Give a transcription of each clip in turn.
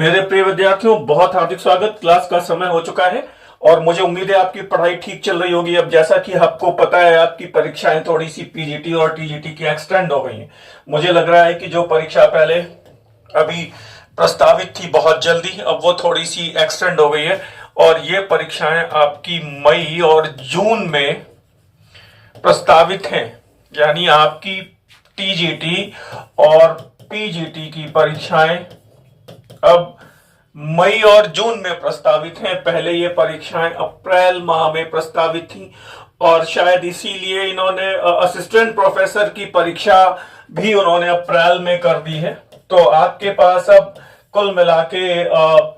मेरे प्रिय विद्यार्थियों, बहुत हार्दिक स्वागत। क्लास का समय हो चुका है और मुझे उम्मीद है आपकी पढ़ाई ठीक चल रही होगी। अब जैसा कि आपको पता है, आपकी परीक्षाएं थोड़ी सी पीजीटी और टीजीटी की एक्सटेंड हो गई हैं। मुझे लग रहा है कि जो परीक्षा पहले अभी प्रस्तावित थी बहुत जल्दी, अब वो थोड़ी सी एक्सटेंड हो गई है और ये परीक्षाएं आपकी मई और जून में प्रस्तावित हैं। यानी आपकी टीजीटी और पीजीटी की परीक्षाएं अब मई और जून में प्रस्तावित हैं। पहले ये परीक्षाएं अप्रैल माह में प्रस्तावित थी और शायद इसीलिए इन्होंने असिस्टेंट प्रोफेसर की परीक्षा भी उन्होंने अप्रैल में कर दी है। तो आपके पास अब कुल मिला के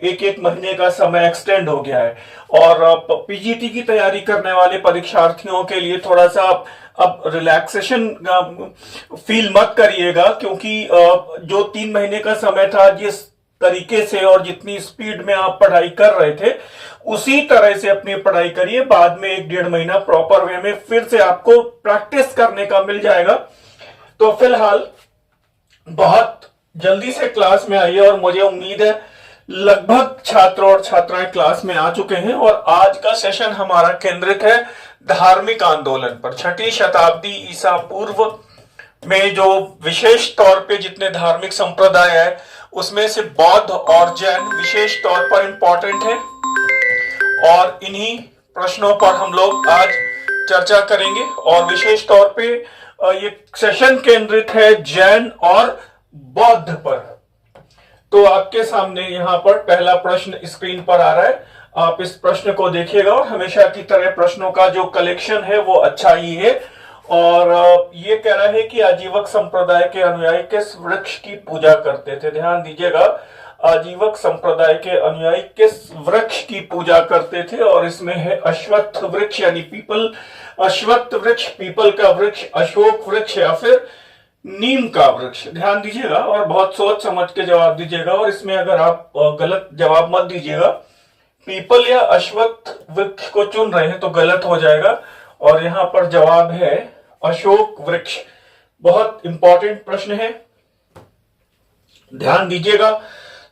एक एक महीने का समय एक्सटेंड हो गया है और पीजीटी की तैयारी करने वाले परीक्षार्थियों के लिए थोड़ा सा अब रिलैक्सेशन फील मत करिएगा, क्योंकि जो 3 महीने का समय था, जिस तरीके से और जितनी स्पीड में आप पढ़ाई कर रहे थे उसी तरह से अपनी पढ़ाई करिए। बाद में 1-1.5 महीना प्रॉपर वे में फिर से आपको प्रैक्टिस करने का मिल जाएगा। तो फिलहाल बहुत जल्दी से क्लास में आइए और मुझे उम्मीद है लगभग छात्र और छात्राएं क्लास में आ चुके हैं। और आज का सेशन हमारा केंद्रित है धार्मिक आंदोलन पर। 6ठी शताब्दी ईसा पूर्व में जो विशेष तौर पे जितने धार्मिक संप्रदाय है उसमें से बौद्ध और जैन विशेष तौर पर इंपॉर्टेंट है और इन्हीं प्रश्नों पर हम लोग आज चर्चा करेंगे। और विशेष तौर पे ये सेशन केंद्रित है जैन और बौद्ध पर। तो आपके सामने यहाँ पर पहला प्रश्न स्क्रीन पर आ रहा है, आप इस प्रश्न को देखिएगा। और हमेशा की तरह प्रश्नों का जो कलेक्शन है वो अच्छा ही है। और ये कह रहा है कि आजीवक संप्रदाय के अनुयायी किस वृक्ष की पूजा करते थे। ध्यान दीजिएगा, आजीवक संप्रदाय के अनुयायी किस वृक्ष की पूजा करते थे। और इसमें है अश्वत्थ वृक्ष यानी पीपल, अश्वत्थ वृक्ष, पीपल का वृक्ष, अशोक वृक्ष या फिर नीम का वृक्ष। ध्यान दीजिएगा और बहुत सोच समझ के जवाब दीजिएगा। और इसमें अगर आप गलत जवाब मत दीजिएगा, पीपल या अश्वत्थ वृक्ष को चुन रहे हैं तो गलत हो जाएगा। और यहां पर जवाब है अशोक वृक्ष। बहुत इंपॉर्टेंट प्रश्न है, ध्यान दीजिएगा।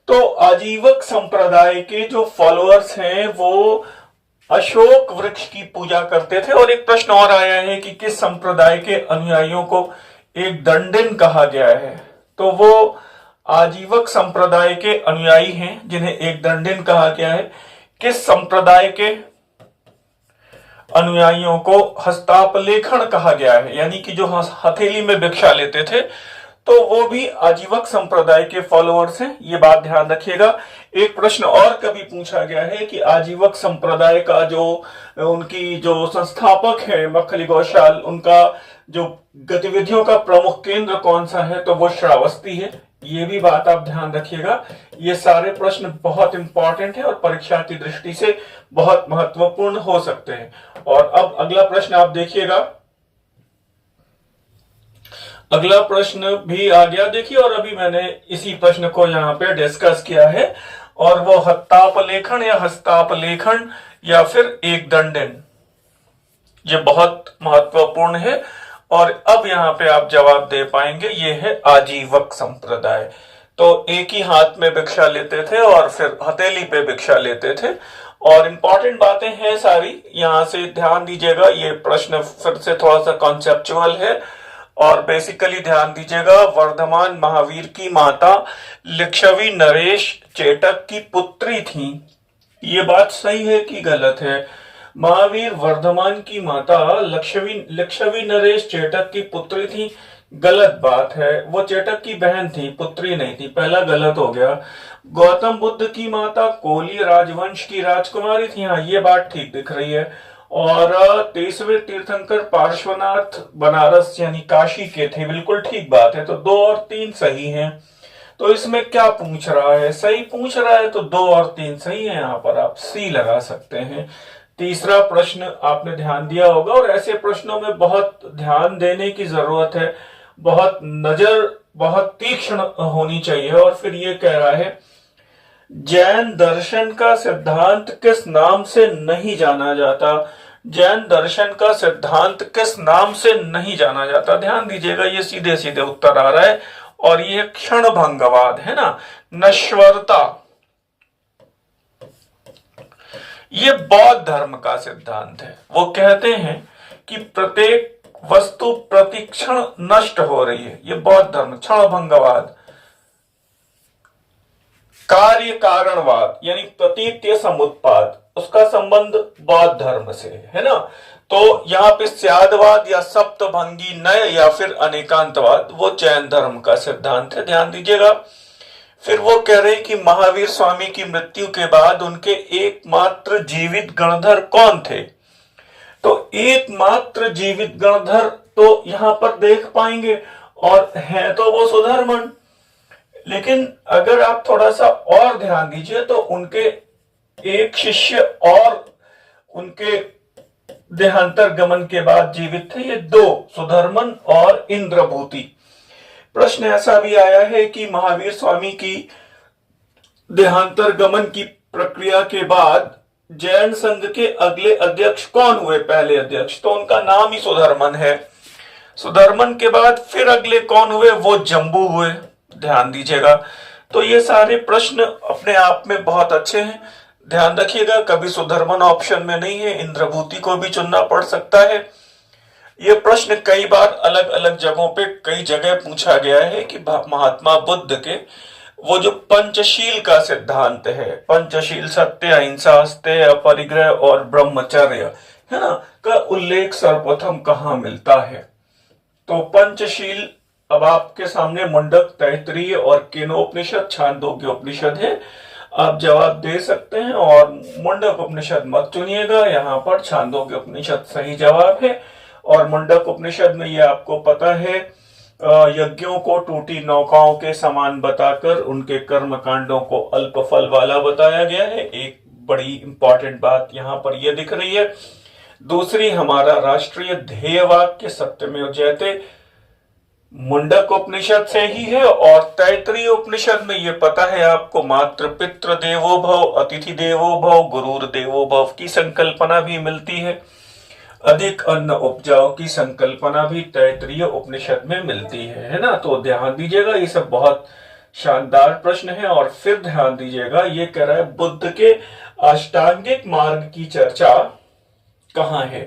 तो आजीवक संप्रदाय के जो फॉलोअर्स हैं वो अशोक वृक्ष की पूजा करते थे। और एक प्रश्न और आया है कि किस संप्रदाय के अनुयायियों को एक दंडिन कहा गया है। तो वो आजीवक संप्रदाय के अनुयायी हैं जिन्हें एक दंडिन कहा गया है। किस संप्रदाय के अनुयायियों को हस्तापलेखन कहा गया है, यानी कि जो हथेली में भिक्षा लेते थे, तो वो भी आजीवक संप्रदाय के फॉलोअर्स हैं। ये बात ध्यान रखिएगा। एक प्रश्न और कभी पूछा गया है कि आजीवक संप्रदाय का जो उनकी जो संस्थापक है मक्खली गौशाल, उनका जो गतिविधियों का प्रमुख केंद्र कौन सा है, तो वो श्रावस्ती है। ये भी बात आप ध्यान रखिएगा। ये सारे प्रश्न बहुत इंपॉर्टेंट है और परीक्षा की दृष्टि से बहुत महत्वपूर्ण हो सकते हैं। और अब अगला प्रश्न आप देखिएगा। अगला प्रश्न भी आ गया, देखिए। और अभी मैंने इसी प्रश्न को यहाँ पे डिस्कस किया है और वो हस्तापलेखन या हस्तापलेखन या फिर एक दंडन, ये बहुत महत्वपूर्ण है। और अब यहाँ पे आप जवाब दे पाएंगे, ये है आजीवक संप्रदाय। तो एक ही हाथ में भिक्षा लेते थे और फिर हथेली पे भिक्षा लेते थे। और इंपॉर्टेंट बातें हैं सारी, यहां से ध्यान दीजिएगा। ये प्रश्न फिर से थोड़ा सा कॉन्सेप्चुअल है और बेसिकली ध्यान दीजिएगा। वर्धमान महावीर की माता लिच्छवी नरेश चेटक की पुत्री थी। ये बात सही है कि गलत है? महावीर वर्धमान की माता लिच्छवी नरेश चेटक की पुत्री थी, गलत बात है। वो चेटक की बहन थी, पुत्री नहीं थी। पहला गलत हो गया। गौतम बुद्ध की माता कोली राजवंश की राजकुमारी थी, हाँ ये बात ठीक दिख रही है। और 23वें तीर्थंकर पार्श्वनाथ बनारस यानी काशी के थे, बिल्कुल ठीक बात है। तो 2 और 3 सही हैं। तो इसमें क्या पूछ रहा है? सही पूछ रहा है, तो 2 और 3 सही है। यहाँ पर आप सी लगा सकते हैं। तीसरा प्रश्न आपने ध्यान दिया होगा और ऐसे प्रश्नों में बहुत ध्यान देने की जरूरत है, बहुत नजर, बहुत तीक्ष्ण होनी चाहिए। और फिर ये कह रहा है जैन दर्शन का सिद्धांत किस नाम से नहीं जाना जाता। जैन दर्शन का सिद्धांत किस नाम से नहीं जाना जाता? ध्यान दीजिएगा, ये सीधे सीधे उत्तर आ रहा है और ये क्षणभंगवाद है ना, नश्वरता। ये बौद्ध धर्म का सिद्धांत है। वो कहते हैं कि प्रत्येक वस्तु प्रतिक्षण नष्ट हो रही है। ये बौद्ध धर्म। क्षणभंगवाद, कार्य कारणवाद यानी प्रतीत्य समुत्पाद, उसका संबंध बौद्ध धर्म से है ना। तो यहाँ पे स्यादवाद या सप्तभंगी नय या फिर अनेकांतवाद वो जैन धर्म का सिद्धांत है, ध्यान दीजिएगा। फिर वो कह रहे हैं कि महावीर स्वामी की मृत्यु के बाद उनके एकमात्र जीवित गणधर कौन थे। तो एकमात्र जीवित गणधर तो यहां पर देख पाएंगे और है तो वो सुधर्मन। लेकिन अगर आप थोड़ा सा और ध्यान दीजिए तो उनके एक शिष्य और उनके देहांतर गमन के बाद जीवित थे, ये दो, सुधर्मन और इंद्रभूति। प्रश्न ऐसा भी आया है कि महावीर स्वामी की देहांतर गमन की प्रक्रिया के बाद जैन संघ के अगले अध्यक्ष कौन हुए, पहले अध्यक्ष, तो उनका नाम ही सुधर्मन है। सुधर्मन के बाद फिर अगले कौन हुए, वो जम्बू हुए, ध्यान दीजिएगा। तो ये सारे प्रश्न अपने आप में बहुत अच्छे हैं, ध्यान रखिएगा। कभी सुधर्मन ऑप्शन में नहीं है, इंद्रभूति को भी चुनना पड़ सकता है। ये प्रश्न कई बार अलग अलग जगहों पे कई जगह पूछा गया है कि महात्मा बुद्ध के वो जो पंचशील का सिद्धांत है, पंचशील सत्य, अहिंसा, अस्तेय, अपरिग्रह और ब्रह्मचर्य है ना, का उल्लेख सर्वप्रथम कहाँ मिलता है। तो पंचशील अब आपके सामने मुंडक, तैत्तिरीय और केनोपनिषद, छांदोग्य उपनिषद है। आप जवाब दे सकते हैं और मुंडक उपनिषद मत चुनिएगा, यहाँ पर छांदोग्य उपनिषद सही जवाब है। और मुंडक उपनिषद में ये आपको पता है यज्ञों को टूटी नौकाओं के समान बताकर उनके कर्म कांडों को अल्प फल वाला बताया गया है। एक बड़ी इंपॉर्टेंट बात यहाँ पर यह दिख रही है। दूसरी, हमारा राष्ट्रीय ध्येय वाक्य सत्यमेव जयते मुंडक उपनिषद से ही है। और तैत्तिरीय उपनिषद में ये पता है आपको, मात्र पितृ देवो भव, अतिथि देवो भव, गुरुर देवो भव की संकल्पना भी मिलती है। अधिक अन्न उपजाओ की संकल्पना भी तैत्तिरीय उपनिषद में मिलती है ना। तो ध्यान दीजिएगा, ये सब बहुत शानदार प्रश्न है। और फिर ध्यान दीजिएगा, ये कह रहा है बुद्ध के अष्टांगिक मार्ग की चर्चा कहाँ है।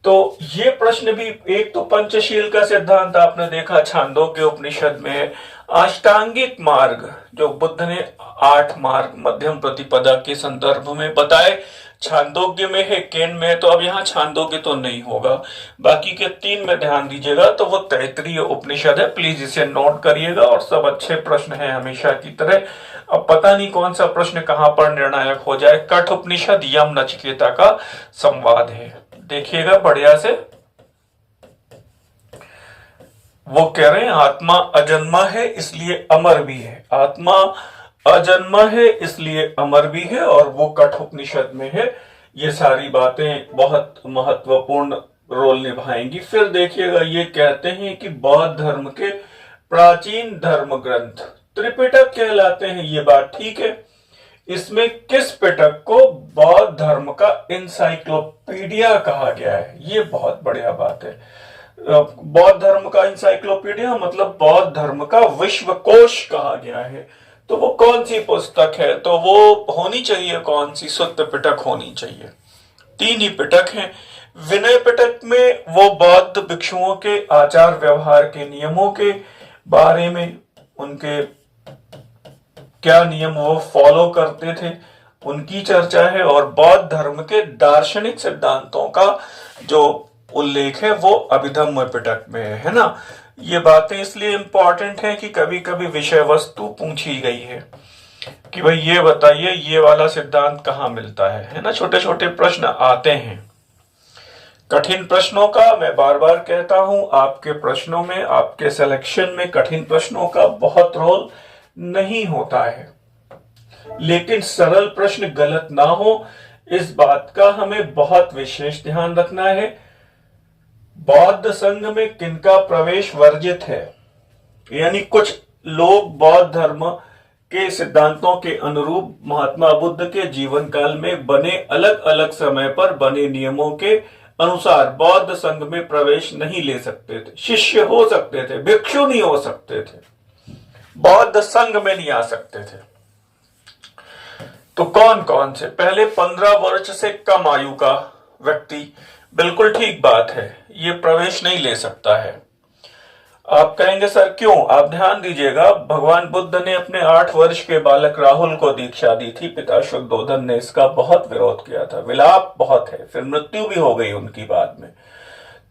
तो ये प्रश्न भी, एक तो पंचशील का सिद्धांत आपने देखा छांदोग्य उपनिषद में, अष्टांगिक मार्ग जो बुद्ध ने 8 मार्ग मध्यम प्रतिपदा के संदर्भ में बताए, छांदोग्य में है, केन में है। तो अब यहाँ छांदोग्य तो नहीं होगा, बाकी के 3 में ध्यान दीजिएगा तो वो तैत्तिरीय उपनिषद है। प्लीज इसे नोट करिएगा। और सब अच्छे प्रश्न हैं हमेशा की तरह। अब पता नहीं कौन सा प्रश्न कहां पर निर्णायक हो जाए। कठ उपनिषद यम नचिकेता का संवाद है, देखिएगा बढ़िया से। वो कह रहे हैं आत्मा अजन्मा है इसलिए अमर भी है, आत्मा अजन्मा है इसलिए अमर भी है, और वो कठोपनिषद में है। ये सारी बातें बहुत महत्वपूर्ण रोल निभाएंगी। फिर देखिएगा, ये कहते हैं कि बौद्ध धर्म के प्राचीन धर्म ग्रंथ त्रिपिटक कहलाते हैं। ये बात ठीक है। इसमें किस पिटक को बौद्ध धर्म का इंसाइक्लोपीडिया कहा गया है, ये बहुत बढ़िया बात है। बौद्ध धर्म का इंसाइक्लोपीडिया मतलब बौद्ध धर्म का विश्वकोश कहा गया है। तो वो कौन सी पुस्तक है, तो वो होनी चाहिए कौन सी, सुत्त पिटक होनी चाहिए। 3 ही पिटक हैं। विनय पिटक में वो बौद्ध भिक्षुओं के आचार व्यवहार के नियमों के बारे में, उनके क्या नियम वो फॉलो करते थे, उनकी चर्चा है। और बौद्ध धर्म के दार्शनिक सिद्धांतों का जो उल्लेख है वो अभिधम्म पिटक में है ना। ये बातें इसलिए इंपॉर्टेंट हैं कि कभी कभी विषय वस्तु पूछी गई है कि भाई ये बताइए ये वाला सिद्धांत कहाँ मिलता है ना। छोटे छोटे प्रश्न आते हैं। कठिन प्रश्नों का, मैं बार बार कहता हूं, आपके प्रश्नों में, आपके सिलेक्शन में कठिन प्रश्नों का बहुत रोल नहीं होता है, लेकिन सरल प्रश्न गलत ना हो इस बात का हमें बहुत विशेष ध्यान रखना है। बौद्ध संघ में किनका प्रवेश वर्जित है, यानी कुछ लोग बौद्ध धर्म के सिद्धांतों के अनुरूप महात्मा बुद्ध के जीवन काल में बने अलग अलग समय पर बने नियमों के अनुसार बौद्ध संघ में प्रवेश नहीं ले सकते थे। शिष्य हो सकते थे, भिक्षु नहीं हो सकते थे, बौद्ध संघ में नहीं आ सकते थे। तो कौन कौन से? पहले 15 वर्ष से कम आयु का व्यक्ति, बिल्कुल ठीक बात है, ये प्रवेश नहीं ले सकता है। आप कहेंगे सर क्यों? आप ध्यान दीजिएगा, भगवान बुद्ध ने अपने 8 वर्ष के बालक राहुल को दीक्षा दी थी। पिता शुद्धोधन ने इसका बहुत विरोध किया था, विलाप बहुत है, फिर मृत्यु भी हो गई उनकी बाद में।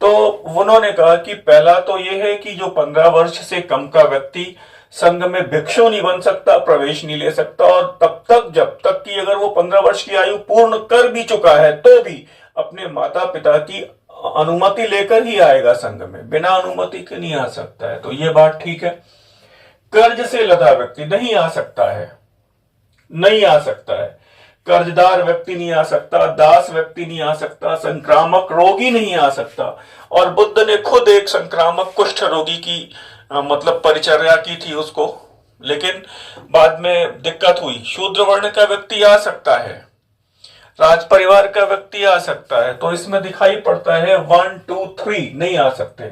तो उन्होंने कहा कि पहला तो यह है कि जो 15 वर्ष से कम का व्यक्ति संघ में भिक्षु नहीं बन सकता, प्रवेश नहीं ले सकता, और तब तक जब तक कि अगर वो 15 वर्ष की आयु पूर्ण कर भी चुका है तो भी अपने माता पिता की अनुमति लेकर ही आएगा संघ में, बिना अनुमति के नहीं आ सकता है। तो ये बात ठीक है। कर्ज से लदा व्यक्ति नहीं आ सकता है, नहीं आ सकता है। कर्जदार व्यक्ति नहीं आ सकता, दास व्यक्ति नहीं आ सकता, संक्रामक रोगी नहीं आ सकता। और बुद्ध ने खुद एक संक्रामक कुष्ठ रोगी की मतलब परिचर्या की थी उसको, लेकिन बाद में दिक्कत हुई। शूद्र वर्ण का व्यक्ति आ सकता है, राज परिवार का व्यक्ति आ सकता है। तो इसमें दिखाई पड़ता है 1 2 3 नहीं आ सकते।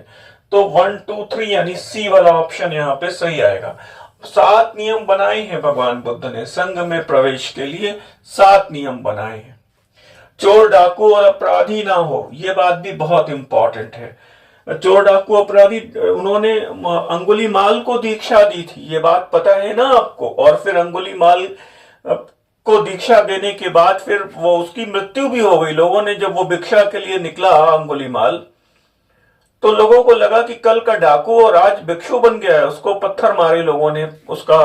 तो 1 2 3 यानी सी वाला ऑप्शन यहाँ पे सही आएगा। 7 नियम बनाए हैं भगवान बुद्ध ने संघ में प्रवेश के लिए, 7 नियम बनाए हैं। चोर डाकू और अपराधी ना हो, यह बात भी बहुत इंपॉर्टेंट है। चोर डाकू अपराधी, उन्होंने अंगुलीमाल को दीक्षा दी थी, ये बात पता है ना आपको। और फिर अंगुलीमाल को दीक्षा देने के बाद फिर वो उसकी मृत्यु भी हो गई। लोगों ने जब वो भिक्षा के लिए निकला अंगुलीमाल, तो लोगों को लगा कि कल का डाकू और आज भिक्षु बन गया है। उसको पत्थर मारे लोगों ने, उसका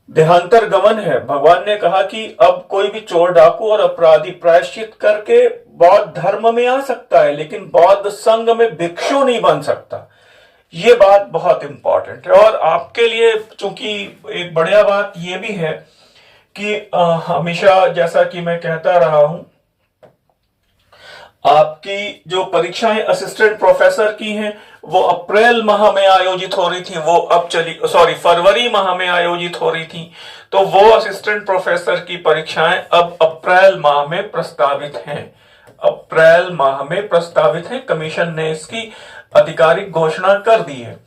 देहांतर गमन है। भगवान ने कहा कि अब कोई भी चोर डाकू और अपराधी प्रायश्चित करके बौद्ध धर्म में आ सकता है, लेकिन बौद्ध संघ में भिक्षु नहीं बन सकता। ये बात बहुत इंपॉर्टेंट है। और आपके लिए चूंकि एक बढ़िया बात यह भी है कि हमेशा जैसा कि मैं कहता रहा हूं, आपकी जो परीक्षाएं असिस्टेंट प्रोफेसर की हैं वो अप्रैल माह में आयोजित हो रही थी, वो अब फरवरी माह में आयोजित हो रही थी। तो वो असिस्टेंट प्रोफेसर की परीक्षाएं अब अप्रैल माह में प्रस्तावित हैं, अप्रैल माह में प्रस्तावित है। कमीशन ने इसकी आधिकारिक घोषणा कर दी है।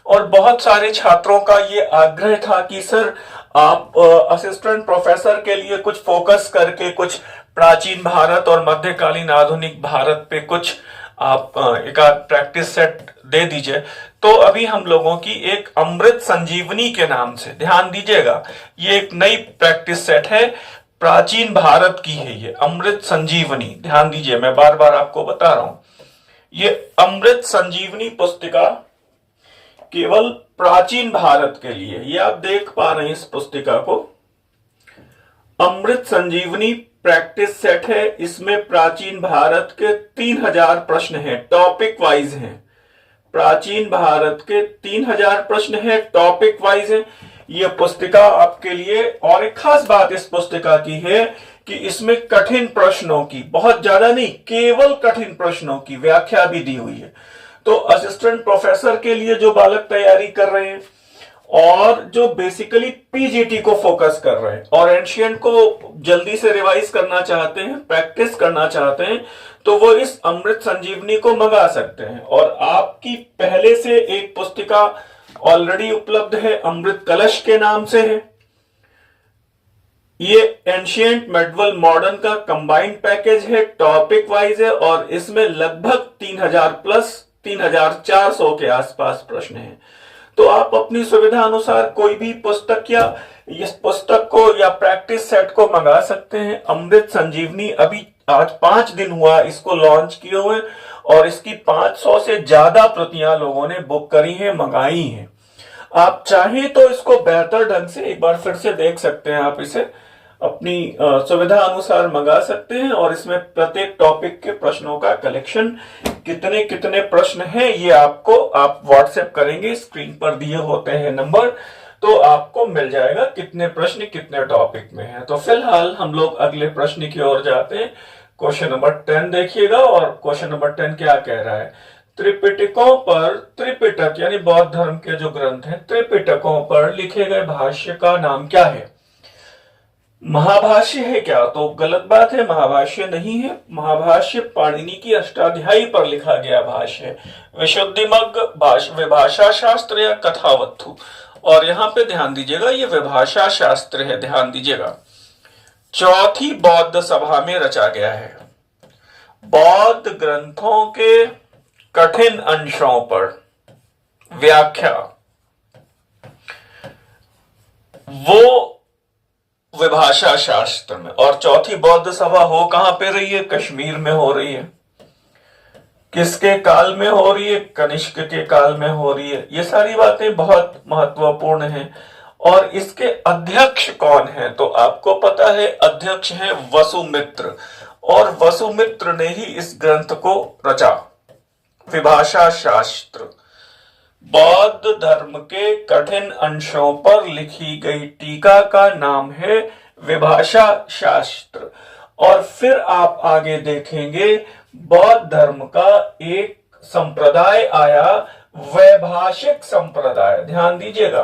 और बहुत सारे छात्रों का ये आग्रह था कि सर आप असिस्टेंट प्रोफेसर के लिए कुछ फोकस करके कुछ प्राचीन भारत और मध्यकालीन आधुनिक भारत पे कुछ आप एक आध प्रैक्टिस सेट दे दीजिए। तो अभी हम लोगों की एक अमृत संजीवनी के नाम से, ध्यान दीजिएगा, ये एक नई प्रैक्टिस सेट है, प्राचीन भारत की है ये अमृत संजीवनी। ध्यान दीजिए, मैं बार बार आपको बता रहा हूं, ये अमृत संजीवनी पुस्तिका केवल प्राचीन भारत के लिए। ये आप देख पा रहे हैं इस पुस्तिका को, अमृत संजीवनी प्रैक्टिस सेट है। इसमें प्राचीन भारत के 3000 प्रश्न हैं, टॉपिक वाइज हैं। प्राचीन भारत के 3000 प्रश्न हैं, टॉपिक वाइज हैं। यह पुस्तिका आपके लिए, और एक खास बात इस पुस्तिका की है कि इसमें कठिन प्रश्नों की, बहुत ज्यादा नहीं, केवल कठिन प्रश्नों की व्याख्या भी दी हुई है। तो असिस्टेंट प्रोफेसर के लिए जो बालक तैयारी कर रहे हैं और जो बेसिकली पीजीटी को फोकस कर रहे हैं और एंशिएंट को जल्दी से रिवाइज करना चाहते हैं, प्रैक्टिस करना चाहते हैं, तो वो इस अमृत संजीवनी को मंगा सकते हैं। और आपकी पहले से एक पुस्तिका ऑलरेडी उपलब्ध है, अमृत कलश के नाम से है। ये एंशिएंट मेडवल मॉडर्न का कंबाइंड पैकेज है, टॉपिक वाइज है, और इसमें लगभग 3000 प्लस 3400 के आसपास प्रश्न हैं। तो आप अपनी सुविधा अनुसार कोई भी पुस्तक या इस पुस्तक को या प्रैक्टिस सेट को मंगा सकते हैं। अमृत संजीवनी अभी आज 5 दिन हुआ इसको लॉन्च किए हुए, और इसकी 500 से ज्यादा प्रतियां लोगों ने बुक करी हैं, मंगाई हैं। आप चाहें तो इसको बेहतर ढंग से एक बार फिर से देख सकते हैं, आप इसे अपनी सुविधा अनुसार मंगा सकते हैं। और इसमें प्रत्येक टॉपिक के प्रश्नों का कलेक्शन, कितने कितने प्रश्न हैं ये आपको आप व्हाट्सएप करेंगे, स्क्रीन पर दिए होते हैं नंबर, तो आपको मिल जाएगा कितने प्रश्न कितने टॉपिक में है। तो फिलहाल हम लोग अगले प्रश्न की ओर जाते हैं। क्वेश्चन नंबर 10 देखिएगा, और क्वेश्चन नंबर 10 क्या कह रहा है? त्रिपिटकों पर, त्रिपिटक यानी बौद्ध धर्म के जो ग्रंथ हैं, त्रिपिटकों पर लिखे गए भाष्य का नाम क्या है? महाभाष्य है क्या? तो गलत बात है, महाभाष्य नहीं है। महाभाष्य पाणिनि की अष्टाध्यायी पर लिखा गया भाष्य है। विशुद्धिमग्ग विभाषा शास्त्र या कथावत्थु, और यहां पे ध्यान दीजिएगा, ये विभाषा शास्त्र है, ध्यान दीजिएगा, चौथी बौद्ध सभा में रचा गया है। बौद्ध ग्रंथों के कठिन अंशों पर व्याख्या वो विभाषा शास्त्र में। और चौथी बौद्ध सभा हो कहां पे रही है? कश्मीर में हो रही है। किसके काल में हो रही है? कनिष्क के काल में हो रही है। ये सारी बातें बहुत महत्वपूर्ण हैं। और इसके अध्यक्ष कौन है? तो आपको पता है, अध्यक्ष हैं वसुमित्र, और वसुमित्र ने ही इस ग्रंथ को रचा, विभाषा शास्त्र। बौद्ध धर्म के कठिन अंशों पर लिखी गई टीका का नाम है विभाषा शास्त्र। और फिर आप आगे देखेंगे, बौद्ध धर्म का एक संप्रदाय आया, वैभाषिक संप्रदाय। ध्यान दीजिएगा,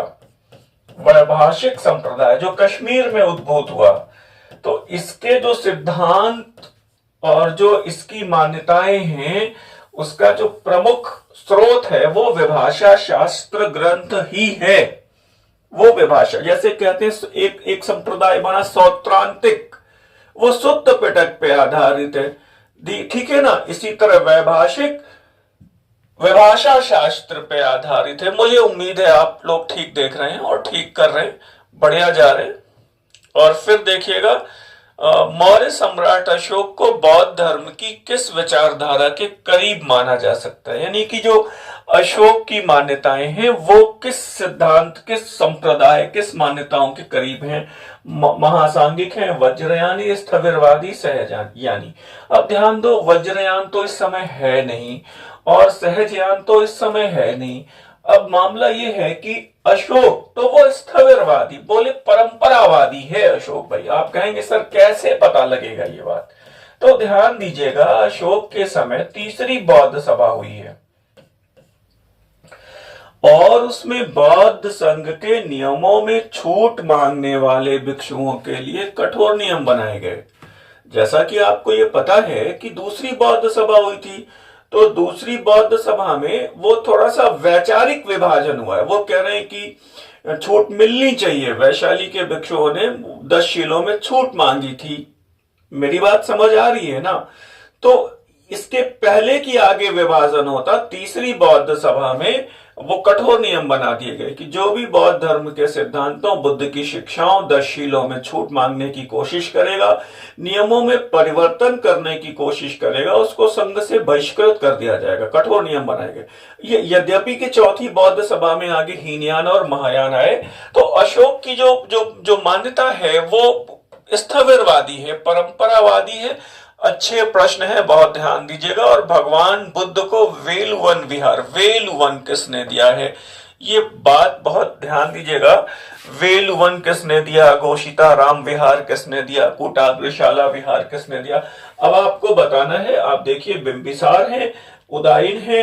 वैभाषिक संप्रदाय जो कश्मीर में उद्भूत हुआ। तो इसके जो सिद्धांत और जो इसकी मान्यताएं हैं, उसका जो प्रमुख स्रोत है वो विभाषा शास्त्र ग्रंथ ही है। वो विभाषा, जैसे कहते हैं एक संप्रदाय बना सौत्रांतिक, वो शुद्ध पिटक पे आधारित है, ठीक है ना। इसी तरह वैभाषिक विभाषा शास्त्र पे आधारित है। मुझे उम्मीद है आप लोग ठीक देख रहे हैं और ठीक कर रहे हैं, बढ़िया जा रहे हैं। और फिर देखिएगा, मौर्य सम्राट अशोक को बौद्ध धर्म की किस विचारधारा के करीब माना जा सकता है? यानी कि जो अशोक की मान्यताएं हैं वो किस सिद्धांत, किस संप्रदाय, किस मान्यताओं के करीब हैं? महासांगिक हैं, वज्रयानी, स्थविरवादी, सहजयानी। अब ध्यान दो, वज्रयान तो इस समय है नहीं और सहजयान तो इस समय है नहीं। अब मामला ये है कि अशोक तो वो स्थविरवादी, बोले परंपरावादी है अशोक भाई। आप कहेंगे सर कैसे पता लगेगा ये बात? तो ध्यान दीजिएगा, अशोक के समय तीसरी बौद्ध सभा हुई है और उसमें बौद्ध संघ के नियमों में छूट मांगने वाले भिक्षुओं के लिए कठोर नियम बनाए गए। जैसा कि आपको ये पता है कि दूसरी बौद्ध सभा हुई थी, तो दूसरी बौद्ध सभा में वो थोड़ा सा वैचारिक विभाजन हुआ है। वो कह रहे हैं कि छूट मिलनी चाहिए। वैशाली के भिक्षुओं ने 10 शीलों में छूट मांगी थी। मेरी बात समझ आ रही है ना? तो इसके पहले की आगे विभाजन होता, तीसरी बौद्ध सभा में वो कठोर नियम बना दिए गए कि जो भी बौद्ध धर्म के सिद्धांतों, बुद्ध की शिक्षाओं, 10 शीलों में छूट मांगने की कोशिश करेगा, नियमों में परिवर्तन करने की कोशिश करेगा, उसको संघ से बहिष्कृत कर दिया जाएगा। कठोर नियम बनाए गए। ये यद्यपि कि चौथी बौद्ध सभा में आगे हीनयान और महायान आए, तो अशोक की जो जो जो मान्यता है वो स्थविरवादी है, परंपरावादी है। अच्छे प्रश्न है, बहुत ध्यान दीजिएगा। और भगवान बुद्ध को वेलुवन विहार, वेलुवन किसने दिया है? ये बात बहुत ध्यान दीजिएगा। वेलुवन किसने दिया? घोषिता राम विहार किसने दिया? कूटाग्रशाला विहार किसने दिया? अब आपको बताना है। आप देखिए, बिंबिसार है, उदयन है,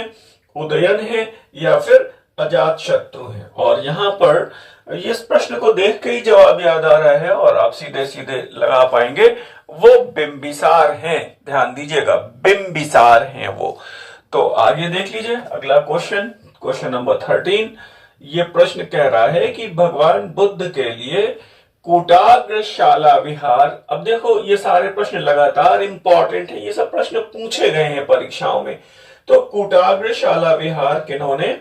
उदयन है, या फिर अजात शत्रु है। और यहां पर इस प्रश्न को देख के ही जवाब याद आ रहा है और आप सीधे सीधे लगा पाएंगे, वो बिंबिसार हैं। ध्यान दीजिएगा, बिंबिसार हैं वो। तो आगे देख लीजिए अगला क्वेश्चन, क्वेश्चन नंबर 13। ये प्रश्न कह रहा है कि भगवान बुद्ध के लिए कूटाग्रशाला विहार। अब देखो, ये सारे प्रश्न लगातार इंपॉर्टेंट है, ये सब प्रश्न पूछे गए हैं परीक्षाओं में। तो कूटाग्रशाला विहार किन्होंने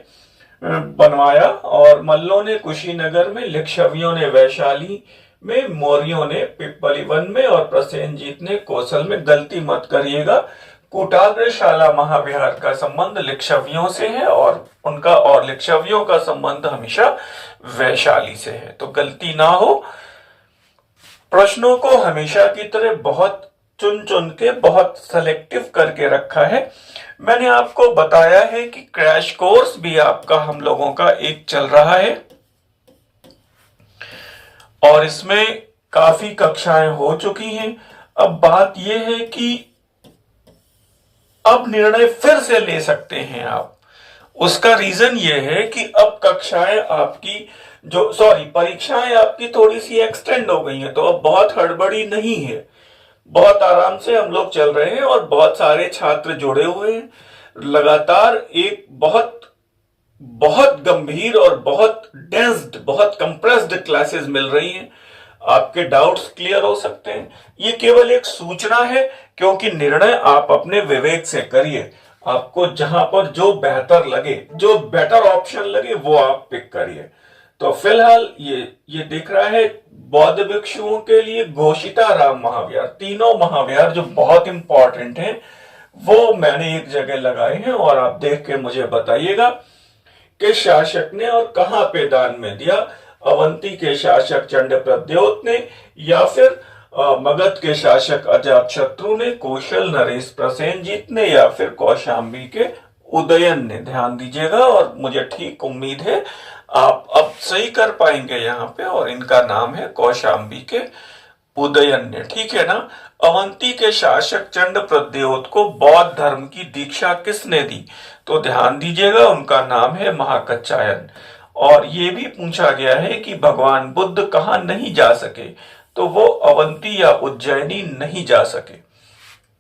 बनवाया? और मल्लों ने कुशीनगर में, लिच्छवियों ने वैशाली में, मौर्यों ने पिप्पलीवन में और प्रसेनजीत ने कौशल में। गलती मत करिएगा, कूटाग्रशाला महाविहार का संबंध लिच्छवियों से है और उनका और लिच्छवियों का संबंध हमेशा वैशाली से है। तो गलती ना हो। प्रश्नों को हमेशा की तरह बहुत चुन चुन के, बहुत सेलेक्टिव करके रखा है। मैंने आपको बताया है कि क्रैश कोर्स भी आपका, हम लोगों का एक चल रहा है और इसमें काफी कक्षाएं हो चुकी हैं। अब बात यह है कि अब निर्णय फिर से ले सकते हैं आप। उसका रीजन ये है कि अब कक्षाएं आपकी परीक्षाएं आपकी थोड़ी सी एक्सटेंड हो गई हैं, तो अब बहुत हड़बड़ी नहीं है, बहुत आराम से हम लोग चल रहे हैं और बहुत सारे छात्र जुड़े हुए हैं। लगातार एक बहुत बहुत गंभीर और बहुत डेंस्ड, बहुत कंप्रेस्ड क्लासेस मिल रही हैं। आपके डाउट्स क्लियर हो सकते हैं। ये केवल एक सूचना है, क्योंकि निर्णय आप अपने विवेक से करिए। आपको जहां पर जो बेहतर लगे, जो बेटर ऑप्शन लगे, वो आप पिक करिए। तो फिलहाल ये दिख रहा है बौद्ध भिक्षुओं के लिए घोषिता राम महाविहार, तीनों महाविहार जो बहुत इंपॉर्टेंट हैं, वो मैंने एक जगह लगाए हैं और आप देख के मुझे बताइएगा कि शासक ने और कहां पे दान में दिया। अवंती के शासक चंडप्रद्योत ने, या फिर मगध के शासक अजातशत्रु ने, कौशल नरेश प्रसेनजीत ने, या फिर कौशाम्बी के उदयन ने। ध्यान दीजिएगा और मुझे ठीक उम्मीद है आप अब सही कर पाएंगे यहाँ पे। और इनका नाम है कौशाम्बी के उदयन ने, ठीक है ना। अवंती के शासक चंडप्रद्योत को बौद्ध धर्म की दीक्षा किसने दी? तो ध्यान दीजिएगा, उनका नाम है महाकच्छायन। और ये भी पूछा गया है कि भगवान बुद्ध कहाँ नहीं जा सके, तो वो अवंती या उज्जैनी नहीं जा सके।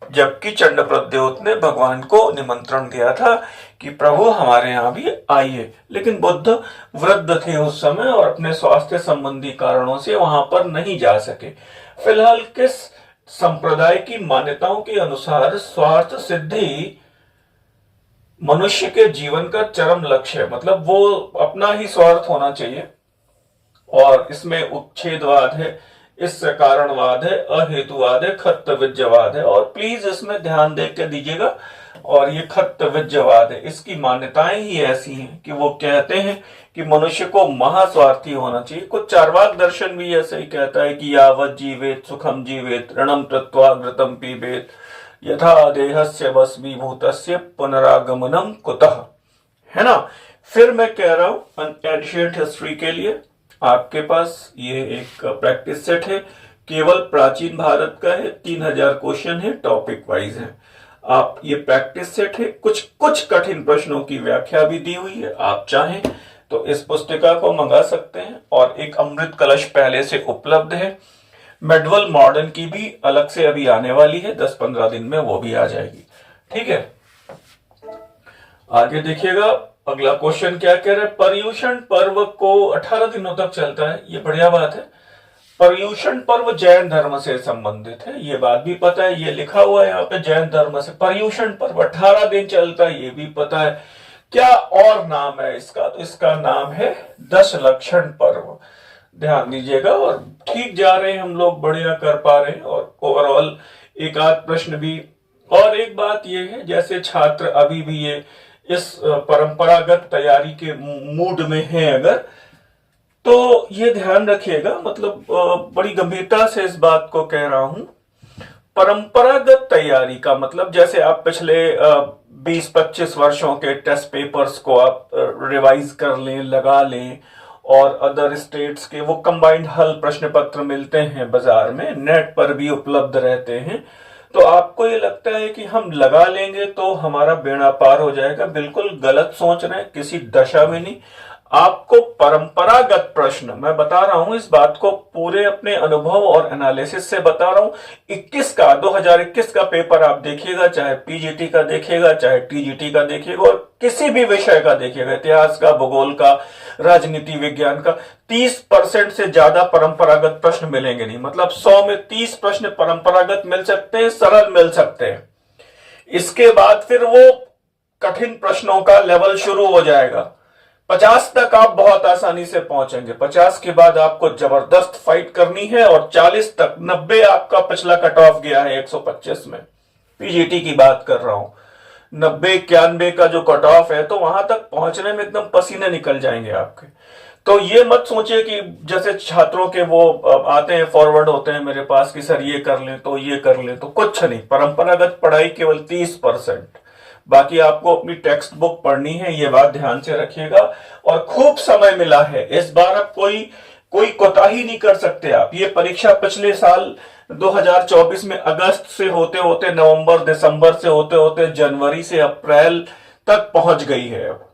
जबकि चंडप्रद्योत ने भगवान को निमंत्रण दिया था कि प्रभु हमारे यहाँ भी आइए, लेकिन बुद्ध वृद्ध थे उस समय और अपने स्वास्थ्य संबंधी कारणों से वहां पर नहीं जा सके। फिलहाल किस संप्रदाय की मान्यताओं के अनुसार स्वार्थ सिद्धि मनुष्य के जीवन का चरम लक्ष्य है, मतलब वो अपना ही स्वार्थ होना चाहिए। और इसमें उच्छेदवाद है, इससे कारणवाद है, अहेतुवाद है, खत्तविज्जवाद है। और प्लीज इसमें ध्यान देख के दीजिएगा। और ये खत्तविज्जवाद है, इसकी मान्यताएं ही ऐसी हैं कि वो कहते हैं कि मनुष्य को महास्वार्थी होना चाहिए। कुछ चार्वाक दर्शन भी ऐसे ही कहता है कि यावत जीवेत सुखम जीवेत ऋणम कृत्वा घृतम पीबेत यथा देहस्य वस्मीभूतस्य पुनरागमनम कुतः, है ना। फिर मैं कह रहा हूं एंशिएंट हिस्ट्री के लिए आपके पास ये एक प्रैक्टिस सेट है, केवल प्राचीन भारत का है, 3000 क्वेश्चन है, टॉपिक वाइज है। आप ये प्रैक्टिस सेट है, कुछ कठिन प्रश्नों की व्याख्या भी दी हुई है। आप चाहें तो इस पुस्तिका को मंगा सकते हैं। और एक अमृत कलश पहले से उपलब्ध है। मेडवल मॉडर्न की भी अलग से अभी आने वाली है, 10-15 दिन में वो भी आ जाएगी, ठीक है। आगे देखिएगा, अगला क्वेश्चन क्या कह रहा है। पर्युषण पर्व को 18 दिनों तक चलता है, ये बढ़िया बात है। पर्युषण पर्व जैन धर्म से संबंधित है, ये बात भी पता है, ये लिखा हुआ है यहाँ पे जैन धर्म से। पर्युषण पर्व 18 दिन चलता है, ये भी पता है। क्या और नाम है इसका? तो इसका नाम है दशलक्षण पर्व। ध्यान दीजिएगा और ठीक जा रहे हैं हम लोग, बढ़िया कर पा रहे हैं। और ओवरऑल एक आध प्रश्न भी। और एक बात ये है, जैसे छात्र अभी भी ये इस परंपरागत तैयारी के मूड में है अगर, तो ये ध्यान रखिएगा, मतलब बड़ी गंभीरता से इस बात को कह रहा हूं। परंपरागत तैयारी का मतलब जैसे आप पिछले 20-25 वर्षों के टेस्ट पेपर्स को आप रिवाइज कर लें, लगा लें, और अदर स्टेट्स के वो कंबाइंड हल प्रश्न पत्र मिलते हैं बाजार में, नेट पर भी उपलब्ध रहते हैं। तो आपको ये लगता है कि हम लगा लेंगे तो हमारा बेड़ा पार हो जाएगा। बिल्कुल गलत सोच रहे हैं, किसी दशा में नहीं। आपको परंपरागत प्रश्न, मैं बता रहा हूं इस बात को पूरे अपने अनुभव और एनालिसिस से बता रहा हूं। 2021 का पेपर आप देखिएगा, चाहे पीजीटी का देखिएगा, चाहे टीजीटी का देखिएगा, और किसी भी विषय का देखिएगा, इतिहास का, भूगोल का, राजनीति विज्ञान का, 30% से ज्यादा परंपरागत प्रश्न मिलेंगे नहीं। मतलब 100 में 30 प्रश्न परंपरागत मिल सकते हैं, सरल मिल सकते हैं। इसके बाद फिर वो कठिन प्रश्नों का लेवल शुरू हो जाएगा। 50 तक आप बहुत आसानी से पहुंचेंगे, 50 के बाद आपको जबरदस्त फाइट करनी है, और 40 तक, 90 आपका पिछला कट ऑफ गया है 125 में, पीजीटी की बात कर रहा हूं। 90-91 का जो कट ऑफ है, तो वहां तक पहुंचने में एकदम पसीने निकल जाएंगे आपके। तो ये मत सोचिए कि जैसे छात्रों के वो आते हैं, फॉरवर्ड होते हैं मेरे पास कि सर ये कर लें तो ये कर लें, तो कुछ नहीं। परंपरागत पढ़ाई केवल 30%, बाकी आपको अपनी टेक्स्ट बुक पढ़नी है, ये बात ध्यान से रखिएगा। और खूब समय मिला है इस बार, अब कोई कोताही नहीं कर सकते आप। ये परीक्षा पिछले साल 2024 में अगस्त से होते होते नवंबर दिसंबर से होते होते जनवरी से अप्रैल तक पहुंच गई है। अब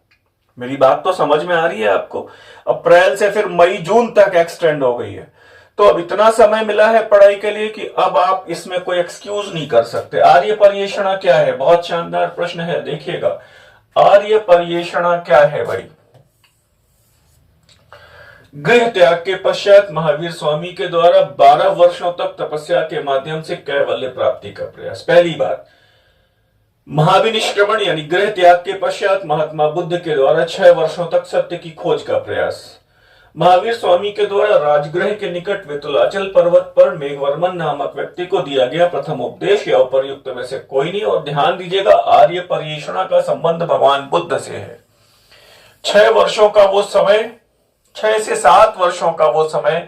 मेरी बात तो समझ में आ रही है आपको? अप्रैल से फिर मई जून तक एक्सटेंड हो गई है। तो अब इतना समय मिला है पढ़ाई के लिए कि अब आप इसमें कोई एक्सक्यूज नहीं कर सकते। आर्य पर्यवेक्षणा क्या है? बहुत शानदार प्रश्न है, देखिएगा। आर्य पर्यवेक्षणा क्या है भाई? गृह त्याग के पश्चात महावीर स्वामी के द्वारा 12 वर्षों तक तपस्या के माध्यम से कैवल्य प्राप्ति का प्रयास। पहली बात, महाविनिष्क्रमण यानी गृह त्याग के पश्चात महात्मा बुद्ध के द्वारा 6 वर्षों तक सत्य की खोज का प्रयास। महावीर स्वामी के द्वारा राजगृह के निकट वितुलाचल पर्वत पर मेघवर्मन नामक व्यक्ति को दिया गया प्रथम उपदेश या उपर्युक्त में से कोई नहीं। और ध्यान दीजिएगा, आर्य परिवेषणा का संबंध भगवान बुद्ध से है। 6 वर्षों का वो समय, 6 से 7 वर्षों का वो समय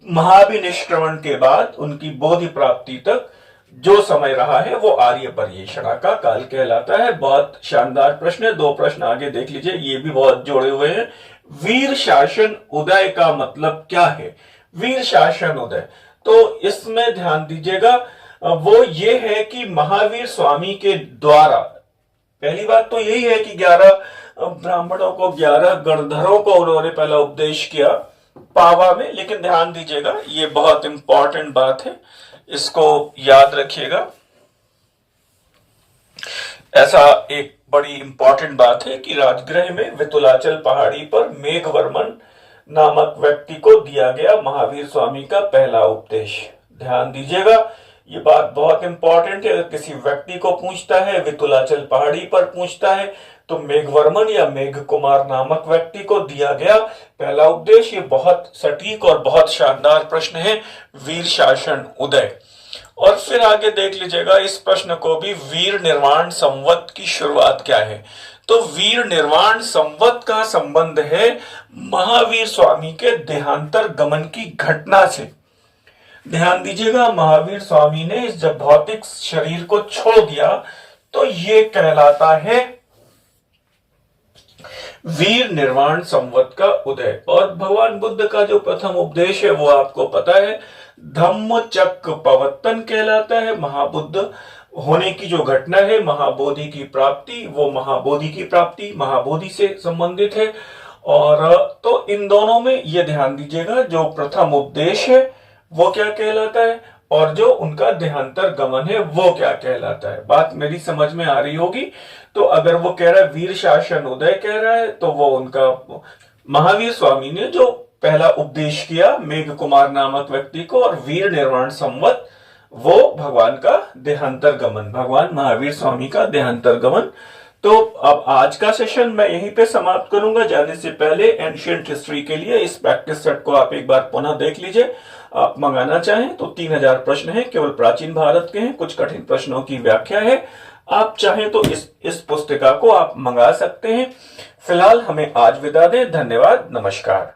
महाविनिष्क्रमण के बाद उनकी बोधि प्राप्ति तक जो समय रहा है वो आर्य परिवेषणा का काल कहलाता है। बहुत शानदार प्रश्न है, 2 प्रश्न आगे देख लीजिए, ये भी बहुत जोड़े हुए हैं। वीर शासन उदय का मतलब क्या है? वीर शासन उदय, तो इसमें ध्यान दीजिएगा, वो ये है कि महावीर स्वामी के द्वारा, पहली बात तो यही है कि 11 ब्राह्मणों को, 11 गणधरों को उन्होंने पहला उपदेश किया पावा में। लेकिन ध्यान दीजिएगा, ये बहुत इंपॉर्टेंट बात है, इसको याद रखिएगा। ऐसा एक बड़ी इंपॉर्टेंट बात है कि राजगृह में वितुलाचल पहाड़ी पर मेघवर्मन नामक व्यक्ति को दिया गया महावीर स्वामी का पहला उपदेश। ध्यान दीजिएगा, ये बात बहुत इंपॉर्टेंट है। अगर किसी व्यक्ति को पूछता है, वितुलाचल पहाड़ी पर पूछता है, तो मेघवर्मन या मेघ कुमार नामक व्यक्ति को दिया गया पहला उपदेश। ये बहुत सटीक और बहुत शानदार प्रश्न है, वीर शासन उदय। और फिर आगे देख लीजिएगा इस प्रश्न को भी, वीर निर्वाण संवत की शुरुआत क्या है? तो वीर निर्वाण संवत का संबंध है महावीर स्वामी के देहांतर गमन की घटना से। ध्यान दीजिएगा, महावीर स्वामी ने जब भौतिक शरीर को छोड़ दिया तो ये कहलाता है वीर निर्वाण संवत का उदय। और भगवान बुद्ध का जो प्रथम उपदेश है वो आपको पता है, धम्म चक्र पवर्तन कहलाता है। महाबुद्ध होने की जो घटना है, महाबोधि की प्राप्ति, वो महाबोधि की प्राप्ति महाबोधि से संबंधित है। और तो इन दोनों में ये ध्यान दीजिएगा, जो प्रथम उपदेश है वो क्या कहलाता है और जो उनका देहांतर गमन है वो क्या कहलाता है। बात मेरी समझ में आ रही होगी। तो अगर वो कह रहा है वीर शासन उदय कह रहा है, तो वो उनका महावीर स्वामी ने जो पहला उपदेश किया मेघ कुमार नामक व्यक्ति को, और वीर निर्वाण संवत वो भगवान का देहांतर गमन, भगवान महावीर स्वामी का देहांतर गमन। तो अब आज का सेशन मैं यहीं पे समाप्त करूंगा। जाने से पहले एंशिएंट हिस्ट्री के लिए इस प्रैक्टिस सेट को आप एक बार पुनः देख लीजिए। आप मंगाना चाहें तो 3000 प्रश्न हैं, केवल प्राचीन भारत के हैं, कुछ कठिन प्रश्नों की व्याख्या है। आप चाहें तो इस पुस्तिका को आप मंगा सकते हैं। फिलहाल हमें आज विदा दें। धन्यवाद, नमस्कार।